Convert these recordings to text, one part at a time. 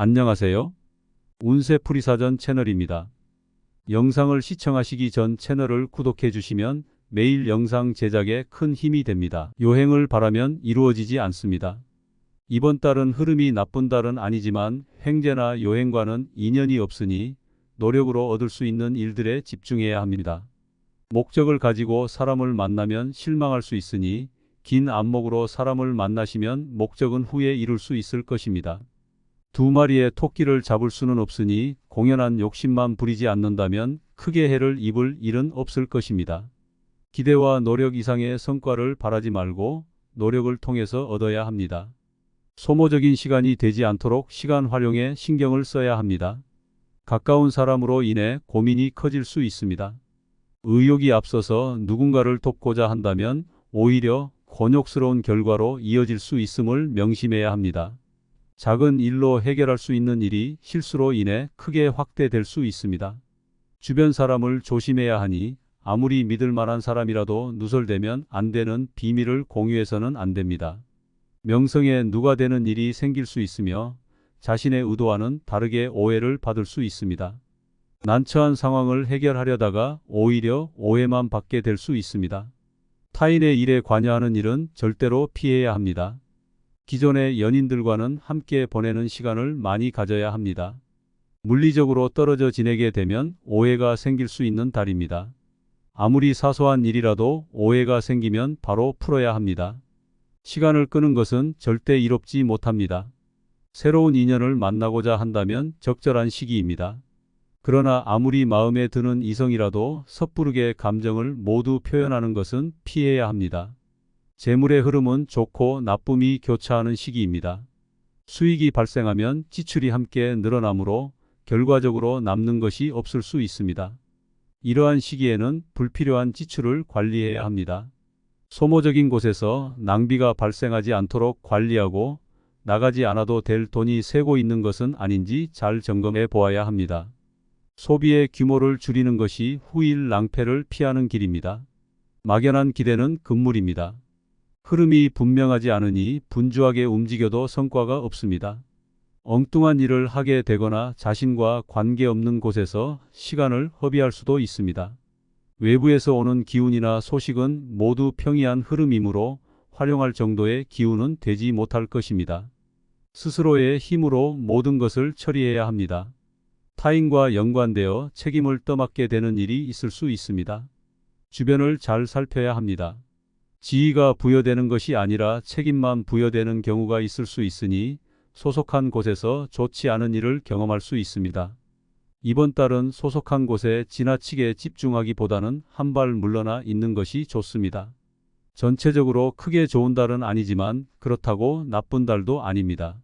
안녕하세요. 운세풀이사전 채널입니다. 영상을 시청하시기 전 채널을 구독해 주시면 매일 영상 제작에 큰 힘이 됩니다. 요행을 바라면 이루어지지 않습니다. 이번 달은 흐름이 나쁜 달은 아니지만 횡재나 요행과는 인연이 없으니 노력으로 얻을 수 있는 일들에 집중해야 합니다. 목적을 가지고 사람을 만나면 실망할 수 있으니 긴 안목으로 사람을 만나시면 목적은 후에 이룰 수 있을 것입니다. 두 마리의 토끼를 잡을 수는 없으니 공연한 욕심만 부리지 않는다면 크게 해를 입을 일은 없을 것입니다. 기대와 노력 이상의 성과를 바라지 말고 노력을 통해서 얻어야 합니다. 소모적인 시간이 되지 않도록 시간 활용에 신경을 써야 합니다. 가까운 사람으로 인해 고민이 커질 수 있습니다. 의욕이 앞서서 누군가를 돕고자 한다면 오히려 곤욕스러운 결과로 이어질 수 있음을 명심해야 합니다. 작은 일로 해결할 수 있는 일이 실수로 인해 크게 확대될 수 있습니다. 주변 사람을 조심해야 하니 아무리 믿을 만한 사람이라도 누설되면 안 되는 비밀을 공유해서는 안 됩니다. 명성에 누가 되는 일이 생길 수 있으며 자신의 의도와는 다르게 오해를 받을 수 있습니다. 난처한 상황을 해결하려다가 오히려 오해만 받게 될 수 있습니다. 타인의 일에 관여하는 일은 절대로 피해야 합니다. 기존의 연인들과는 함께 보내는 시간을 많이 가져야 합니다. 물리적으로 떨어져 지내게 되면 오해가 생길 수 있는 달입니다. 아무리 사소한 일이라도 오해가 생기면 바로 풀어야 합니다. 시간을 끄는 것은 절대 이롭지 못합니다. 새로운 인연을 만나고자 한다면 적절한 시기입니다. 그러나 아무리 마음에 드는 이성이라도 섣부르게 감정을 모두 표현하는 것은 피해야 합니다. 재물의 흐름은 좋고 나쁨이 교차하는 시기입니다. 수익이 발생하면 지출이 함께 늘어나므로 결과적으로 남는 것이 없을 수 있습니다. 이러한 시기에는 불필요한 지출을 관리해야 합니다. 소모적인 곳에서 낭비가 발생하지 않도록 관리하고 나가지 않아도 될 돈이 새고 있는 것은 아닌지 잘 점검해 보아야 합니다. 소비의 규모를 줄이는 것이 후일 낭패를 피하는 길입니다. 막연한 기대는 금물입니다. 흐름이 분명하지 않으니 분주하게 움직여도 성과가 없습니다. 엉뚱한 일을 하게 되거나 자신과 관계없는 곳에서 시간을 허비할 수도 있습니다. 외부에서 오는 기운이나 소식은 모두 평이한 흐름이므로 활용할 정도의 기운은 되지 못할 것입니다. 스스로의 힘으로 모든 것을 처리해야 합니다. 타인과 연관되어 책임을 떠맡게 되는 일이 있을 수 있습니다. 주변을 잘 살펴야 합니다. 지위가 부여되는 것이 아니라 책임만 부여되는 경우가 있을 수 있으니 소속한 곳에서 좋지 않은 일을 경험할 수 있습니다. 이번 달은 소속한 곳에 지나치게 집중하기보다는 한 발 물러나 있는 것이 좋습니다. 전체적으로 크게 좋은 달은 아니지만 그렇다고 나쁜 달도 아닙니다.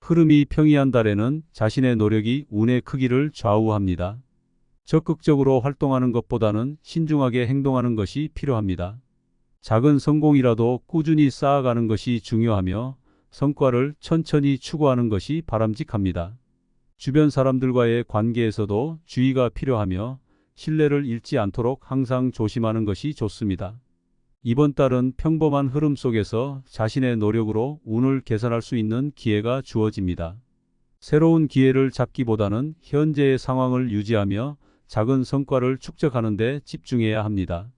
흐름이 평이한 달에는 자신의 노력이 운의 크기를 좌우합니다. 적극적으로 활동하는 것보다는 신중하게 행동하는 것이 필요합니다. 작은 성공이라도 꾸준히 쌓아가는 것이 중요하며 성과를 천천히 추구하는 것이 바람직합니다. 주변 사람들과의 관계에서도 주의가 필요하며 신뢰를 잃지 않도록 항상 조심하는 것이 좋습니다. 이번 달은 평범한 흐름 속에서 자신의 노력으로 운을 개선할 수 있는 기회가 주어집니다. 새로운 기회를 잡기보다는 현재의 상황을 유지하며 작은 성과를 축적하는 데 집중해야 합니다.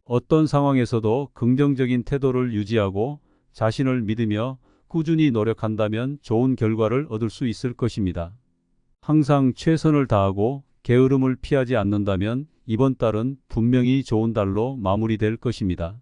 어떤 상황에서도 긍정적인 태도를 유지하고 자신을 믿으며 꾸준히 노력한다면 좋은 결과를 얻을 수 있을 것입니다. 항상 최선을 다하고 게으름을 피하지 않는다면 이번 달은 분명히 좋은 달로 마무리될 것입니다.